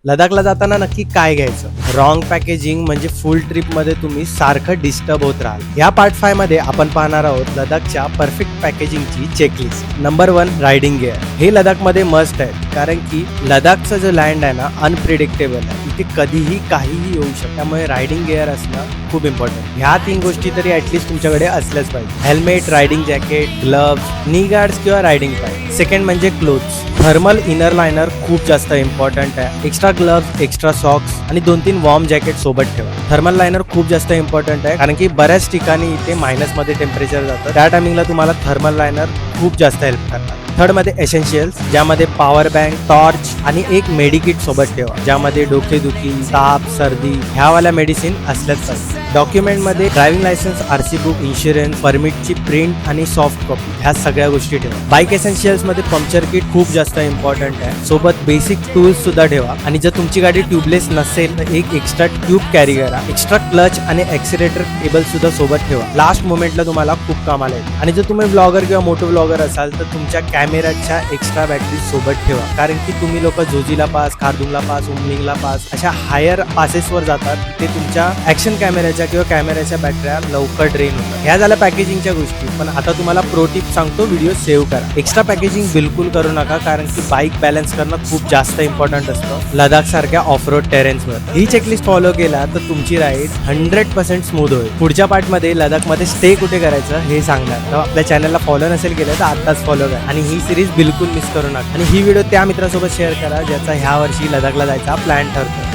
लडाखला जाताना नक्की काय घ्यायचं? रॉंग पॅकेजिंग म्हणजे फुल ट्रिप मध्ये तुम्ही सारखं डिस्टर्ब होत राहाल. या पार्ट 5 मध्ये आपण पाहणार आहोत लडाखच्या परफेक्ट पॅकेजिंगची चेकलिस्ट. Number 1, riding gear. हे लडाखमध्ये मस्ट आहे, कारण की लडाखचा जो लँड आहे ना, अनप्रिडिक्टेबल आहे. इथे कधीही काहीही येऊ शकतं. त्यामुळे रायडिंग गिअर असणं खूप इम्पॉर्टंट. ह्या 3 गोष्टी तरी ऍटलीस्ट तुमच्याकडे असल्याच पाहिजे. हेल्मेट, रायडिंग जॅकेट, ग्लव्स, नी गार्ड्स किंवा रायडिंग पॅड. सेकंड म्हणजे क्लोथ्स. थर्मल इनर लायनर खूप जास्त इम्पॉर्टंट आहे. एक्स्ट्रा ग्लव्स, एक्स्ट्रा सॉक्स आणि 2-3 वॉर्म जॅकेट सोबत ठेवा. थर्मल लायनर खूप जास्त इम्पॉर्टंट आहे, कारण की बऱ्याच ठिकाणी इथे मायनस मध्ये टेम्परेचर जातं. त्या टायमिंगला तुम्हाला थर्मल लायनर खूप जास्त हेल्प करणार. थर्ड मध्ये एसेन्शियल्स, ज्यामध्ये पॉवर बँक, टॉर्च आणि एक मेडिकिट सोबत ठेवा, ज्यामध्ये डोकेदुखी, ताप, सर्दी ह्यावाल्या मेडिसिन असल्याच पाहिजे. डॉक्युमेंट मध्ये driving licence, RC book, insurance, परमिटची प्रिंट आणि सॉफ्ट कॉपी ह्या सगळ्या गोष्टी ठेवा. बाईक एसेन्शियल्स मध्ये पंक्चर किट खूप जास्त इम्पॉर्टंट आहे. सोबत बेसिक टूल्स सुद्धा ठेवा. आणि जर तुमची गाडी ट्यूबलेस नसेल तर एक एक्स्ट्रा ट्यूब कॅरी करा. एक्स्ट्रा क्लच आणि एक्सिलेटर केबल सुद्धा सोबत ठेवा. लास्ट मोमेंटला तुम्हाला खूप कामाला येईल. आणि जर तुम्ही ब्लॉगर किंवा मोटो ब्लॉगर असाल तर तुमच्या कॅमेराच्या एक्स्ट्रा बॅटरी सोबत ठेवा, कारण की तुम्ही लोक Zojila pass, Khardungla pass, Umling La pass अशा हायर पासेसवर जातात. तिथे तुमच्या ऍक्शन कॅमेऱ्याच्या किंवा कॅमेऱ्याच्या बॅटऱ्या लवकर ड्रेन होतात. ह्या झाल्या पॅकेजिंगच्या गोष्टी. पण आता तुम्हाला प्रो टिप सांगतो, व्हिडिओ सेव्ह करा. एक्स्ट्रा पॅकेजिंग बिलकुल करू नका, कारण की बाईक बॅलन्स करणं खूप जास्त इम्पॉर्टंट असतं लडाख सारख्या ऑफ रोड टेरेन्सवर. ही चेकलिस्ट फॉलो केला तर तुमची राईड 100% स्मूथ होईल. पुढच्या पार्टमध्ये लडाखमध्ये स्टे कुठे करायचं हे सांगणार. तर आपल्या चॅनलला फॉलो नसेल केलं तर आताच फॉलो करा आणि ही सिरीज बिलकुल मिस करू नका. आणि ही व्हिडिओ त्या मित्रासोबत शेअर करा ज्याचा ह्या वर्षी लडाखला जायचा प्लॅन ठरतो.